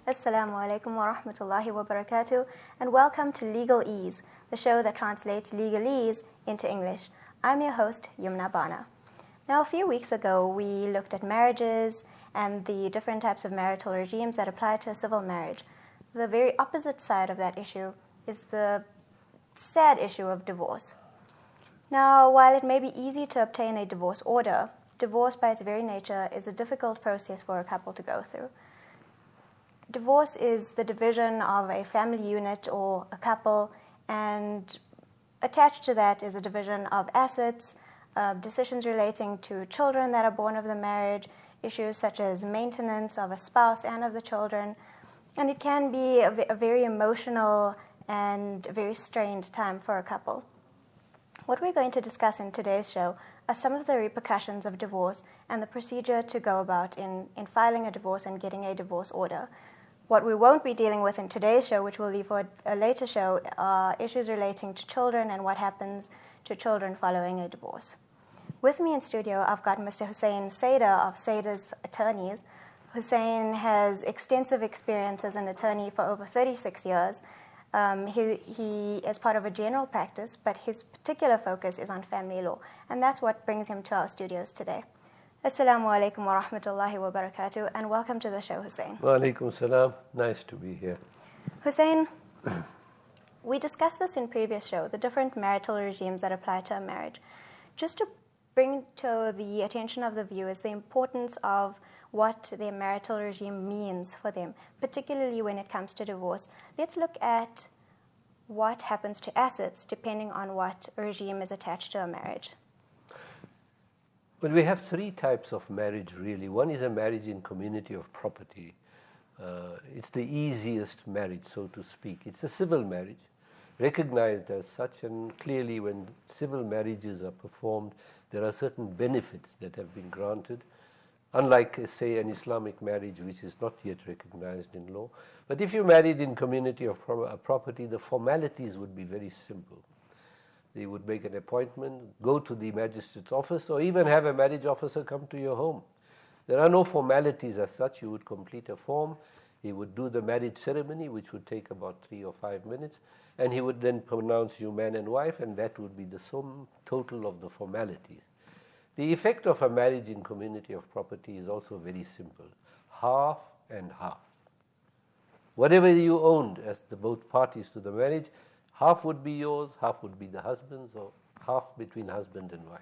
Assalamu alaikum wa rahmatullahi wa barakatuh, and welcome to Legal Ease, the show that translates legalese into English. I'm your host, Yumna Bhana. Now, a few weeks ago, we looked at marriages and the different types of marital regimes that apply to a civil marriage. The very opposite side of that issue is the sad issue of divorce. Now, while it may be easy to obtain a divorce order, divorce by its very nature is a difficult process for a couple to go through. Divorce is the division of a family unit or a couple, and attached to that is a division of assets, decisions relating to children that are born of the marriage, issues such as maintenance of a spouse and of the children, and it can be a very emotional and very strained time for a couple. What we're going to discuss in today's show are some of the repercussions of divorce and the procedure to go about in filing a divorce and getting a divorce order. What we won't be dealing with in today's show, which we'll leave for a later show, are issues relating to children and what happens to children following a divorce. With me in studio, I've got Mr. Hoossen Saida of Saida's Attorneys. Hoossen has extensive experience as an attorney for over 36 years. He is part of a general practice, but his particular focus is on family law, and that's what brings him to our studios today. Assalamu alaikum wa rahmatullahi wa barakatuh, and welcome to the show, Hoossen. Wa alaikum salam. Nice to be here. Hoossen, we discussed this in previous show, the different marital regimes that apply to a marriage. Just to bring to the attention of the viewers the importance of what their marital regime means for them, particularly when it comes to divorce, let's look at what happens to assets depending on what regime is attached to a marriage. Well, we have three types of marriage, really. One is a marriage in community of property. It's the easiest marriage, so to speak. It's a civil marriage, recognized as such, and clearly when civil marriages are performed, there are certain benefits that have been granted, unlike, say, an Islamic marriage, which is not yet recognized in law. But if you married in community of property, the formalities would be very simple. They would make an appointment, go to the magistrate's office, or even have a marriage officer come to your home. There are no formalities as such. You would complete a form, he would do the marriage ceremony, which would take about 3 or 5 minutes, and he would then pronounce you man and wife, and that would be the sum total of the formalities. The effect of a marriage in community of property is also very simple: half and half. Whatever you owned as the both parties to the marriage, half would be yours, half would be the husband's, or half between husband and wife.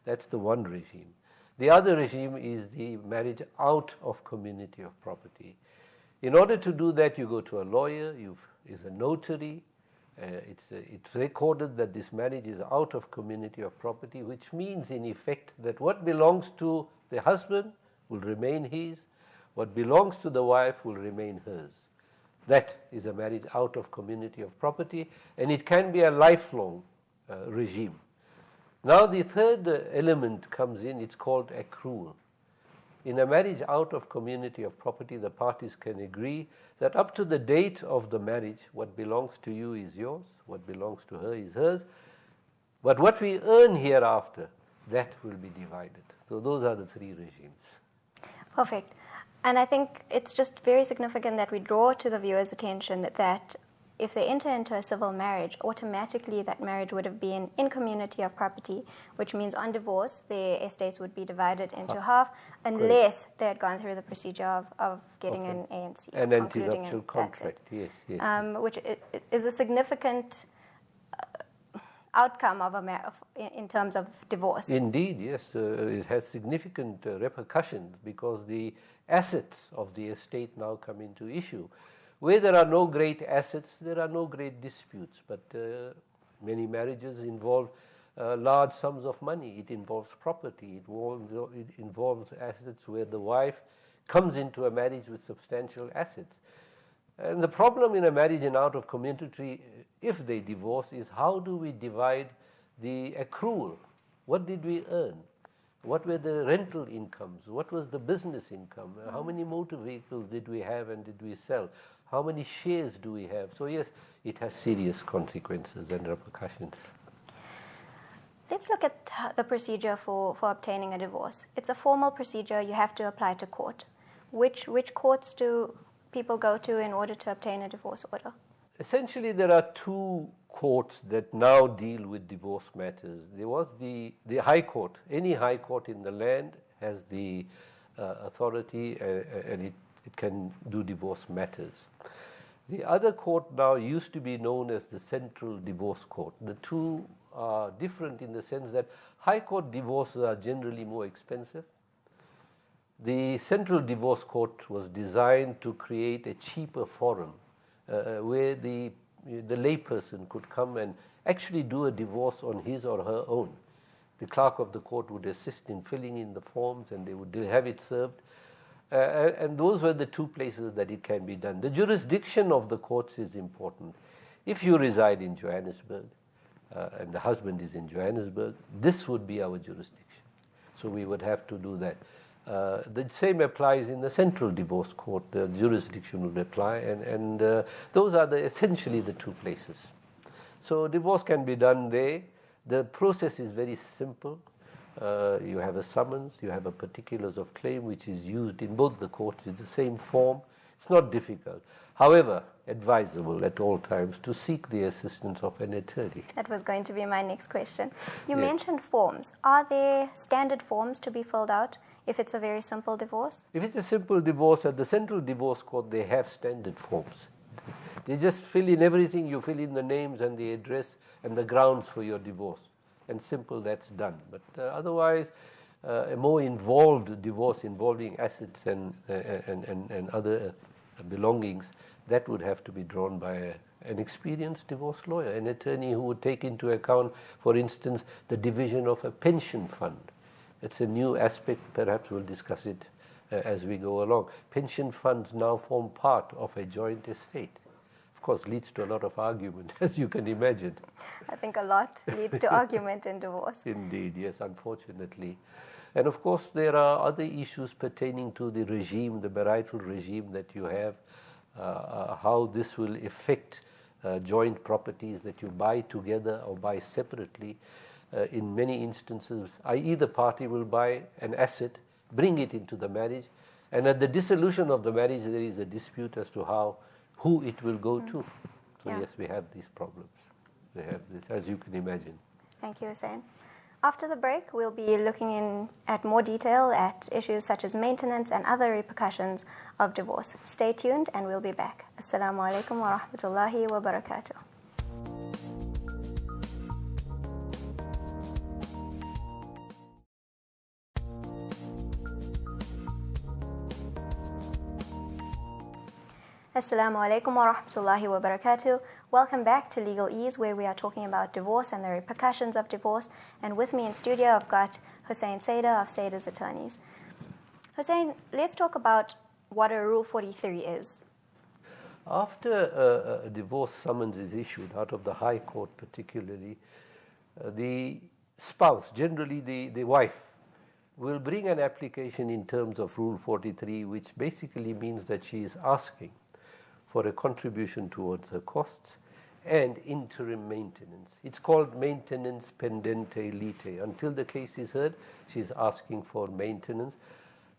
That's the one regime. The other regime is the marriage out of community of property. In order to do that, you go to a lawyer, is a notary. It's recorded that this marriage is out of community of property, which means in effect that what belongs to the husband will remain his, what belongs to the wife will remain hers. That is a marriage out of community of property, and it can be a lifelong regime. Now the third element comes in, it's called accrual. In a marriage out of community of property, the parties can agree that up to the date of the marriage, what belongs to you is yours, what belongs to her is hers, but what we earn hereafter, that will be divided. So those are the three regimes. Perfect. And I think it's just very significant that we draw to the viewer's attention that if they enter into a civil marriage, automatically that marriage would have been in community of property, which means on divorce, their estates would be divided into half, unless they had gone through the procedure of getting an ANC. An anti-nuptial contract, yes. Which is a significant outcome of in terms of divorce. Indeed, yes. It has significant repercussions because the assets of the estate now come into issue. Where there are no great assets, there are no great disputes, but many marriages involve large sums of money. It involves property. It involves assets where the wife comes into a marriage with substantial assets. And the problem in a marriage and out of community, if they divorce, is how do we divide the accrual? What did we earn? What were the rental incomes? What was the business income? How many motor vehicles did we have and did we sell? How many shares do we have? So yes, it has serious consequences and repercussions. Let's look at the procedure for obtaining a divorce. It's a formal procedure. You have to apply to court. Which courts do people go to in order to obtain a divorce order? Essentially, there are two courts that now deal with divorce matters. There was the High Court. Any High Court in the land has the authority and it can do divorce matters. The other court now used to be known as the Central Divorce Court. The two are different in the sense that High Court divorces are generally more expensive. The Central Divorce Court was designed to create a cheaper forum where the layperson could come and actually do a divorce on his or her own. The clerk of the court would assist in filling in the forms and they would have it served. And those were the two places that it can be done. The jurisdiction of the courts is important. If you reside in Johannesburg and the husband is in Johannesburg, this would be our jurisdiction. So we would have to do that. The same applies in the Central Divorce Court. The jurisdiction would apply, and those are essentially the two places. So divorce can be done there. The process is very simple. You have a summons, you have a particulars of claim, which is used in both the courts. It's the same form. It's not difficult. However, advisable at all times to seek the assistance of an attorney. That was going to be my next question. You Yes. mentioned forms. Are there standard forms to be filled out if it's a very simple divorce? If it's a simple divorce, at the Central Divorce Court, they have standard forms. They just fill in everything. You fill in the names and the address and the grounds for your divorce. And simple, that's done. But otherwise, a more involved divorce involving assets and other belongings, that would have to be drawn by an experienced divorce lawyer, an attorney who would take into account, for instance, the division of a pension fund. It's a new aspect, perhaps we'll discuss it as we go along. Pension funds now form part of a joint estate. Of course, leads to a lot of argument, as you can imagine. I think a lot leads to argument in divorce. Indeed, yes, unfortunately. And of course, there are other issues pertaining to the regime, the marital regime that you have, how this will affect joint properties that you buy together or buy separately. In many instances, either party will buy an asset, bring it into the marriage, and at the dissolution of the marriage, there is a dispute as to who it will go to. So Yeah. yes, we have these problems. We have this, as you can imagine. Thank you, Hoossen. After the break, we'll be looking at more detail at issues such as maintenance and other repercussions of divorce. Stay tuned and we'll be back. Assalamu alaikum wa rahmatullahi wa barakatuh. Assalamu alaikum wa rahmatullahi wa barakatuh. Welcome back to Legal Ease, where we are talking about divorce and the repercussions of divorce. And with me in studio, I've got Hoossen Saida of Saida's Attorneys. Hoossen, let's talk about what a Rule 43 is. After a divorce summons is issued, out of the High Court particularly, the spouse, generally the wife, will bring an application in terms of Rule 43, which basically means that she is asking for a contribution towards her costs and interim maintenance. It's called maintenance pendente lite. Until the case is heard, she's asking for maintenance.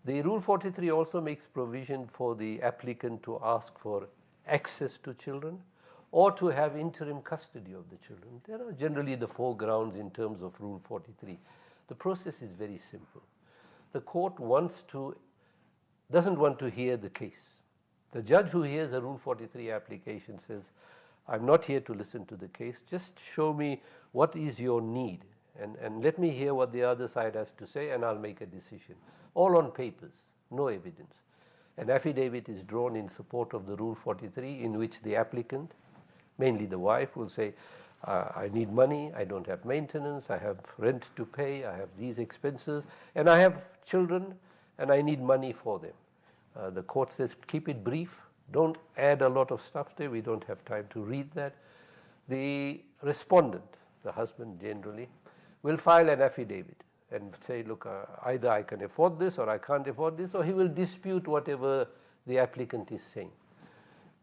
The Rule 43 also makes provision for the applicant to ask for access to children or to have interim custody of the children. There are generally the four grounds in terms of Rule 43. The process is very simple. The court doesn't want to hear the case. The judge who hears a Rule 43 application says, I'm not here to listen to the case, just show me what is your need and let me hear what the other side has to say and I'll make a decision. All on papers, no evidence. An affidavit is drawn in support of the Rule 43 in which the applicant, mainly the wife, will say, I need money, I don't have maintenance, I have rent to pay, I have these expenses, and I have children and I need money for them. The court says, keep it brief, don't add a lot of stuff there, we don't have time to read that. The respondent, the husband generally, will file an affidavit and say, look, either I can afford this or I can't afford this, or he will dispute whatever the applicant is saying.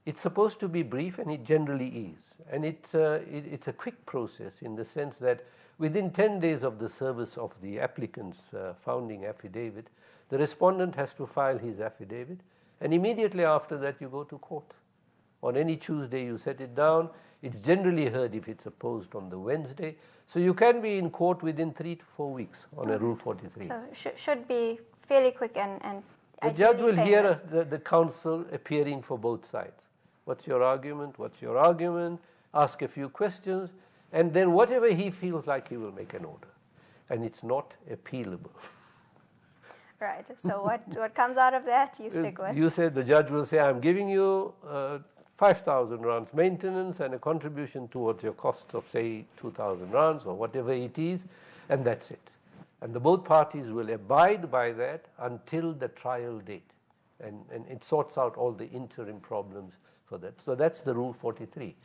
It's supposed to be brief, and it generally is. And it's a quick process in the sense that within 10 days of the service of the applicant's founding affidavit, the respondent has to file his affidavit, And immediately after that, you go to court. On any Tuesday, you set it down. It's generally heard if it's opposed on the Wednesday. So you can be in court within 3 to 4 weeks on a Rule 43. So should be fairly quick and the judge will hear painless. the counsel appearing for both sides. What's your argument? What's your argument? Ask a few questions. And then whatever he feels like, he will make an order. And it's not appealable. Right. So what comes out of that, you stick with? You said the judge will say, I'm giving you 5,000 rands maintenance and a contribution towards your cost of, say, 2,000 rands or whatever it is, and that's it. And the both parties will abide by that until the trial date. And it sorts out all the interim problems for that. So that's the Rule 43.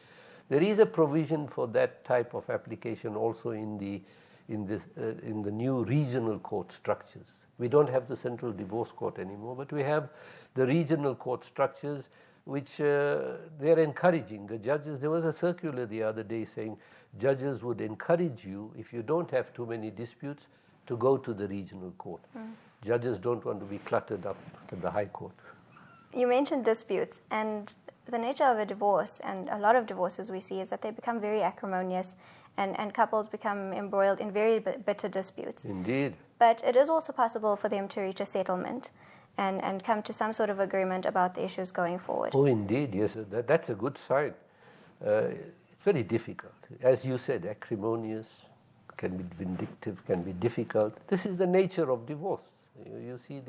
There is a provision for that type of application also in the new regional court structures. We don't have the Central Divorce Court anymore, but we have the regional court structures which they're encouraging. The judges, there was a circular the other day saying judges would encourage you, if you don't have too many disputes, to go to the regional court. Judges don't want to be cluttered up at the High Court. You mentioned disputes, and the nature of a divorce, and a lot of divorces we see, is that they become very acrimonious, and couples become embroiled in very bitter disputes. Indeed. But it is also possible for them to reach a settlement and come to some sort of agreement about the issues going forward. Oh, indeed, yes. That's a good sign. It's very difficult. As you said, acrimonious, can be vindictive, can be difficult. This is the nature of divorce. You see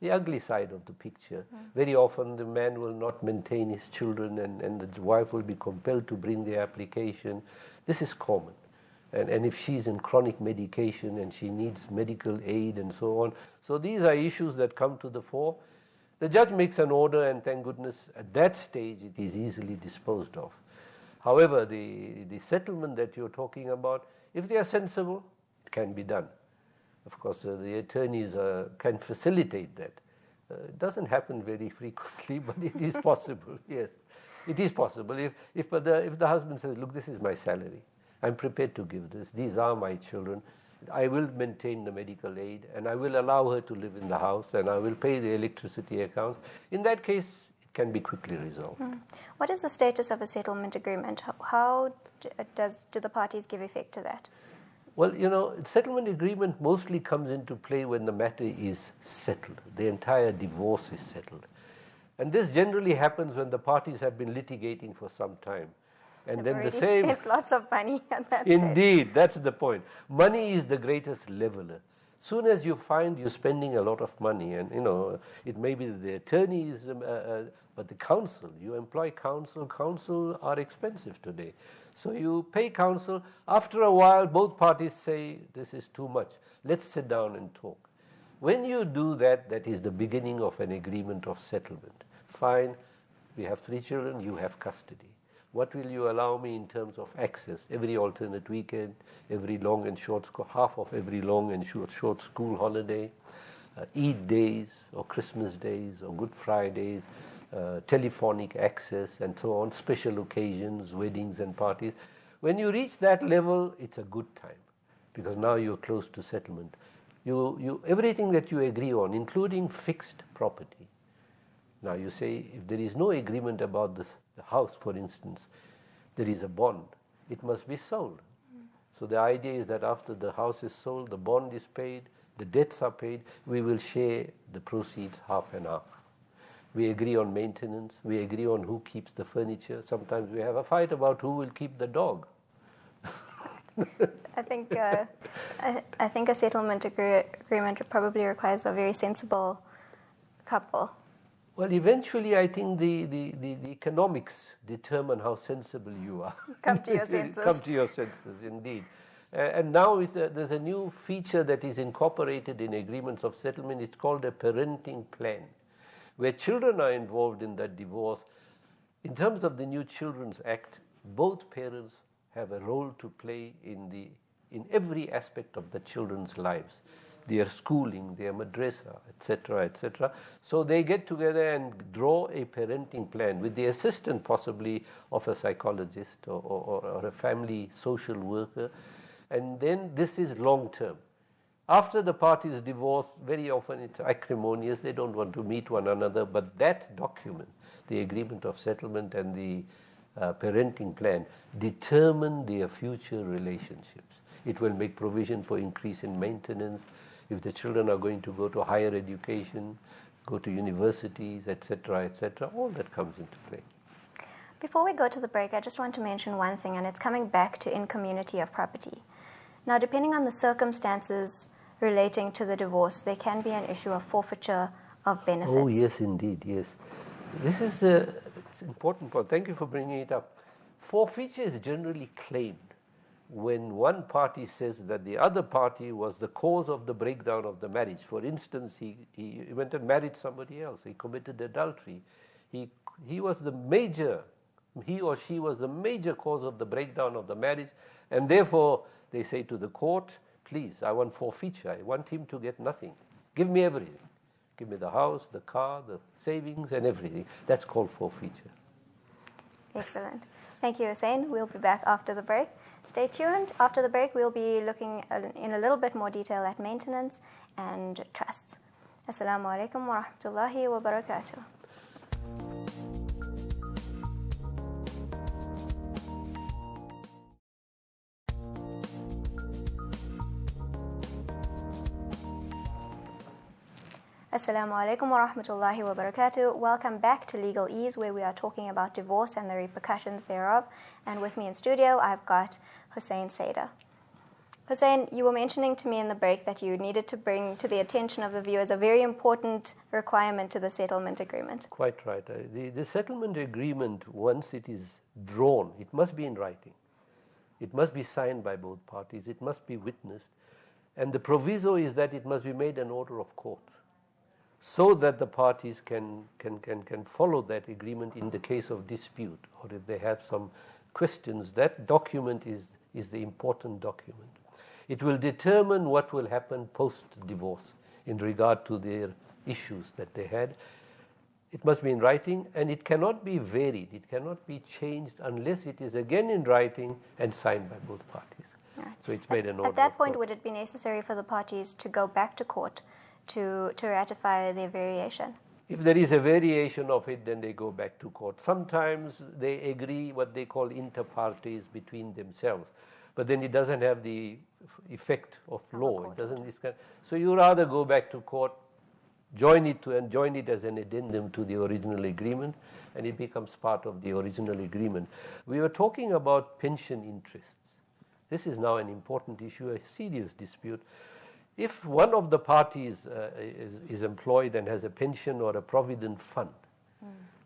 the ugly side of the picture. Very often the man will not maintain his children, and the wife will be compelled to bring the application. This is common. And if she's in chronic medication and she needs medical aid and so on. So these are issues that come to the fore. The judge makes an order, and thank goodness at that stage it is easily disposed of. However, the settlement that you're talking about, if they are sensible, it can be done. Of course, the attorneys can facilitate that. It doesn't happen very frequently, but it is possible, yes. It is possible. If the husband says, look, this is my salary. I'm prepared to give this. These are my children. I will maintain the medical aid, and I will allow her to live in the house, and I will pay the electricity accounts. In that case, it can be quickly resolved. What is the status of a settlement agreement? How do the parties give effect to that? Well, settlement agreement mostly comes into play when the matter is settled. The entire divorce is settled. And this generally happens when the parties have been litigating for some time. And They've then already the same. spent lots of money at that Indeed, stage. that's the point. Money is the greatest leveler. Soon as you find you're spending a lot of money, and it may be the attorneys, but the counsel, you employ counsel. Counsel are expensive today. So you pay counsel. After a while, both parties say, this is too much. Let's sit down and talk. When you do that, that is the beginning of an agreement of settlement. Fine, we have 3 children, you have custody. What will you allow me in terms of access? Every alternate weekend, every long and short school, half of every long and short school holiday, Eid days or Christmas days or Good Fridays, telephonic access and so on, special occasions, weddings and parties. When you reach that level, it's a good time because now you're close to settlement. Everything that you agree on, including fixed property. Now you say if there is no agreement about the house, for instance, there is a bond. It must be sold. So the idea is that after the house is sold, the bond is paid, the debts are paid, we will share the proceeds half and half. We agree on maintenance, we agree on who keeps the furniture. Sometimes we have a fight about who will keep the dog. I think a settlement agreement probably requires a very sensible couple. Well, eventually I think the economics determine how sensible you are. Come to your senses. Come to your senses, indeed. And now there's a new feature that is incorporated in agreements of settlement. It's called a parenting plan, where children are involved in that divorce. In terms of the new Children's Act, both parents have a role to play in every aspect of the children's lives. Their schooling, their madrasa, etc., etc. So they get together and draw a parenting plan with the assistance possibly of a psychologist or a family social worker. And then this is long term. After the parties divorce, very often it's acrimonious, they don't want to meet one another, but that document, the agreement of settlement and the parenting plan, determine their future relationships. It will make provision for increase in maintenance, if the children are going to go to higher education, go to universities, etc., all that comes into play. Before we go to the break, I just want to mention one thing, and it's coming back to in-community of property. Now, depending on the circumstances relating to the divorce, there can be an issue of forfeiture of benefits. Oh, yes, indeed, yes. This is it's an important point. Thank you for bringing it up. Forfeiture is generally claimed when one party says that the other party was the cause of the breakdown of the marriage. For instance, he went and married somebody else. He committed adultery. He was the major, he or she was the major cause of the breakdown of the marriage, and therefore they say to the court, please, I want forfeiture. I want him to get nothing. Give me everything. Give me the house, the car, the savings, and everything. That's called forfeiture. Excellent. Thank you, Hoossen. We'll be back after the break. Stay tuned. After the break, we'll be looking in a little bit more detail at maintenance and trusts. Assalamu alaikum wa rahmatullahi wa barakatuh. Assalamu alaikum wa rahmatullahi wa barakatuh. Welcome back to Legal Ease, where we are talking about divorce and the repercussions thereof. And with me in studio, I've got Hoossen Saida. Hoossen, you were mentioning to me in the break that you needed to bring to the attention of the viewers a very important requirement to the settlement agreement. Quite right. The settlement agreement, once it is drawn, it must be in writing. It must be signed by both parties. It must be witnessed. And the proviso is that it must be made an order of court, so that the parties can follow that agreement in the case of dispute, or if they have some questions. That document is the important document. It will determine what will happen post-divorce in regard to their issues that they had. It must be in writing, and it cannot be varied. It cannot be changed unless it is again in writing and signed by both parties. Right. So it's made an order. At that point, would it be necessary for the parties to go back to court to ratify their variation? If there is a variation of it, then they go back to court. Sometimes they agree what they call inter partes between themselves, but then it doesn't have the effect of law. It doesn't. So you rather go back to court, join it as an addendum to the original agreement, and it becomes part of the original agreement. We were talking about pension interests. This is now an important issue, a serious dispute. If one of the parties is employed and has a pension or a provident fund,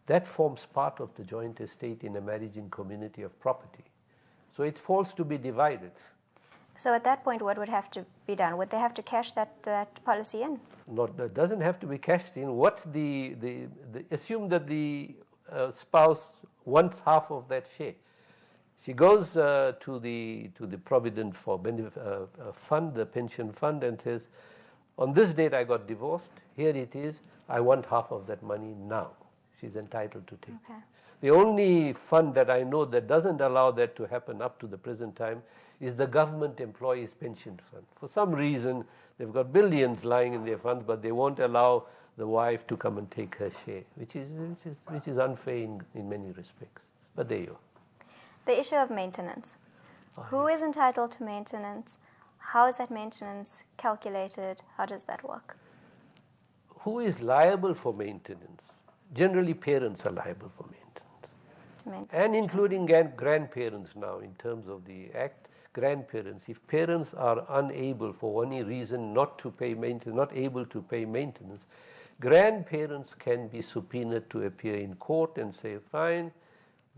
that forms part of the joint estate in a marriage in community of property. So it falls to be divided. So at that point, what would have to be done? Would they have to cash that policy in? No, it doesn't have to be cashed in. Assume that the spouse wants half of that share. She goes to the provident for benefit fund, the pension fund, and says, on this date I got divorced, here it is, I want half of that money now. She's entitled to take it. The only fund that I know that doesn't allow that to happen up to the present time is the government employees pension fund. For some reason, they've got billions lying in their funds, but they won't allow the wife to come and take her share, which is unfair in many respects. But there you are. The issue of maintenance. Who is entitled to maintenance? How is that maintenance calculated? How does that work? Who is liable for maintenance? Generally, parents are liable for maintenance. And including grandparents now in terms of the Act. Grandparents, if parents are unable for any reason not to pay maintenance, not able to pay maintenance, grandparents can be subpoenaed to appear in court and say, fine,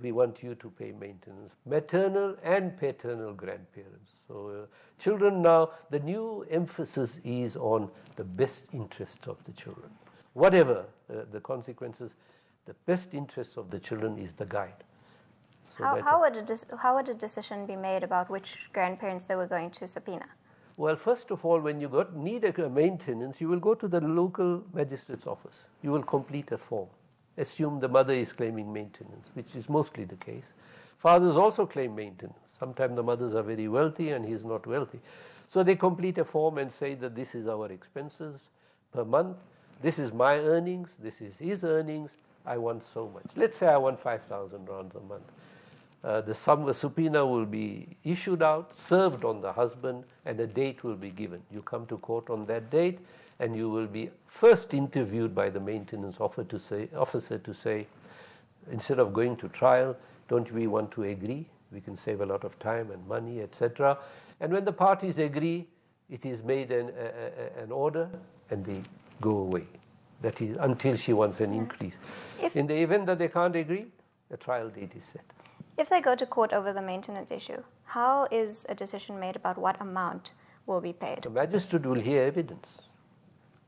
we want you to pay maintenance. Maternal and paternal grandparents. So children now, the new emphasis is on the best interests of the children. Whatever the consequences, the best interests of the children is the guide. So how would a decision be made about which grandparents they were going to subpoena? Well, first of all, when you need a maintenance, you will go to the local magistrate's office. You will complete a form. Assume the mother is claiming maintenance, which is mostly the case. Fathers also claim maintenance. Sometimes the mothers are very wealthy and he is not wealthy. So they complete a form and say that this is our expenses per month, this is my earnings, this is his earnings, I want so much. Let's say I want 5,000 rands a month. The subpoena will be issued out, served on the husband, and a date will be given. You come to court on that date, and you will be first interviewed by the maintenance officer to say, instead of going to trial, don't we want to agree? We can save a lot of time and money, etc. And when the parties agree, it is made an order, and they go away. That is until she wants an increase. In the event that they can't agree, a trial date is set. If they go to court over the maintenance issue, how is a decision made about what amount will be paid? The magistrate will hear evidence,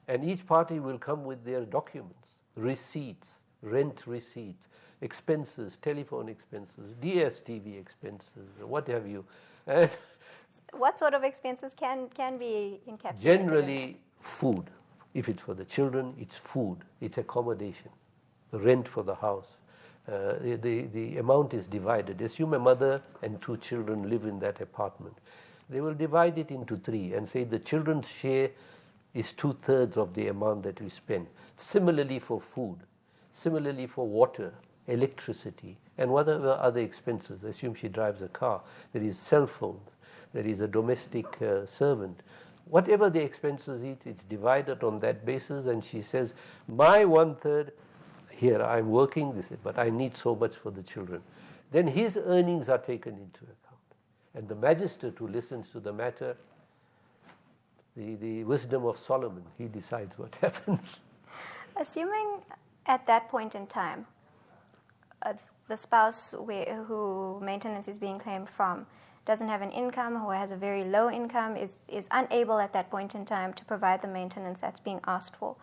and each party will come with their documents, receipts, rent receipts, expenses, telephone expenses, DSTV expenses, what have you. And what sort of expenses can be encapsulated? Generally, food. If it's for the children, it's food, it's accommodation, the rent for the house. The amount is divided. Assume a mother and 2 children live in that apartment. They will divide it into 3 and say the children's share is 2/3 of the amount that we spend. Similarly for food, similarly for water, electricity, and whatever other expenses. Assume she drives a car. There is cell phones. There is a domestic servant. Whatever the expenses is, it's divided on that basis, and she says, my 1/3, here I'm working, but I need so much for the children. Then his earnings are taken into account. And the magistrate who listens to the matter, the wisdom of Solomon, he decides what happens. Assuming at that point in time, the spouse who maintenance is being claimed from doesn't have an income, who has a very low income, is unable at that point in time to provide the maintenance that's being asked for.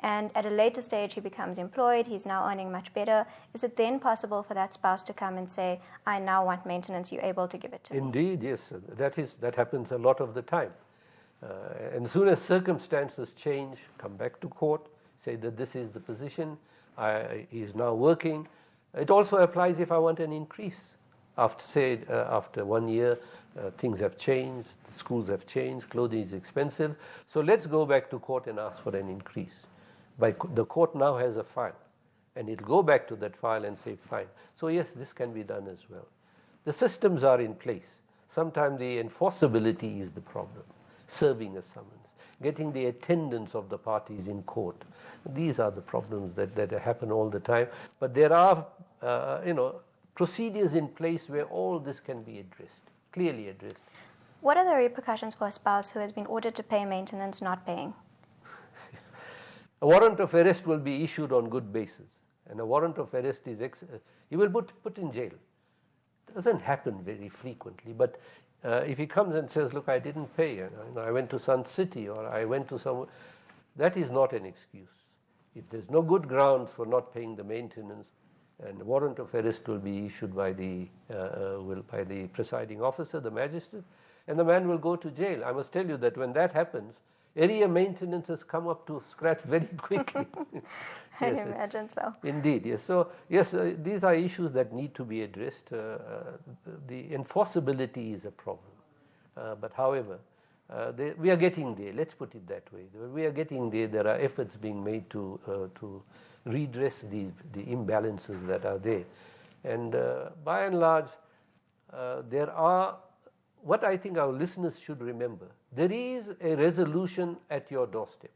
And at a later stage, he becomes employed, he's now earning much better. Is it then possible for that spouse to come and say, I now want maintenance, you're able to give it to me? Indeed, yes. That happens a lot of the time. And as soon as circumstances change, come back to court, say that this is the position, he is now working. It also applies if I want an increase. After 1 year, things have changed, the schools have changed, clothing is expensive. So let's go back to court and ask for an increase. The court now has a file, and it'll go back to that file and say, fine. So yes, this can be done as well. The systems are in place. Sometimes the enforceability is the problem. Serving a summons, getting the attendance of the parties in court. These are the problems that happen all the time. But there are, procedures in place where all this can be addressed, clearly addressed. What are the repercussions for a spouse who has been ordered to pay maintenance not paying? A warrant of arrest will be issued on good basis, and a warrant of arrest is he will put in jail. It doesn't happen very frequently, but if he comes and says, look, I didn't pay, I went to Sun City, or I went to somewhere, that is not an excuse. If there's no good grounds for not paying the maintenance, and a warrant of arrest will be issued by the presiding officer, the magistrate, and the man will go to jail. I must tell you that when that happens, area maintenance has come up to scratch very quickly. I imagine so. Indeed, yes. So, yes, these are issues that need to be addressed. The enforceability is a problem. But however, we are getting there. Let's put it that way. We are getting there. There are efforts being made to redress the imbalances that are there. And by and large, there are, what I think our listeners should remember, there is a resolution at your doorstep.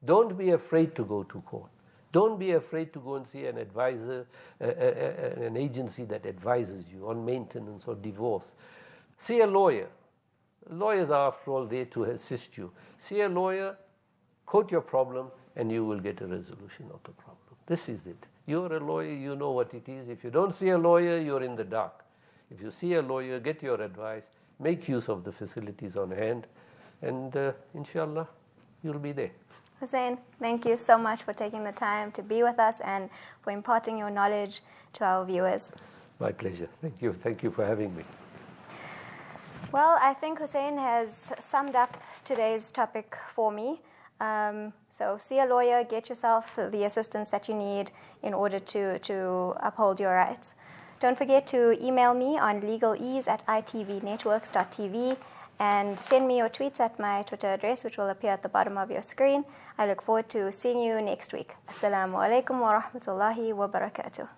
Don't be afraid to go to court. Don't be afraid to go and see an advisor, an agency that advises you on maintenance or divorce. See a lawyer. Lawyers are, after all, there to assist you. See a lawyer, quote your problem, and you will get a resolution of the problem. This is it. You're a lawyer, you know what it is. If you don't see a lawyer, you're in the dark. If you see a lawyer, get your advice, make use of the facilities on hand, and inshallah, you'll be there. Hoossen, thank you so much for taking the time to be with us and for imparting your knowledge to our viewers. My pleasure. Thank you. Thank you for having me. Well, I think Hoossen has summed up today's topic for me. So see a lawyer, get yourself the assistance that you need in order to uphold your rights. Don't forget to email me on legalease@itvnetworks.tv, and send me your tweets at my Twitter address, which will appear at the bottom of your screen. I look forward to seeing you next week. Assalamu alaikum wa rahmatullahi wa barakatuh.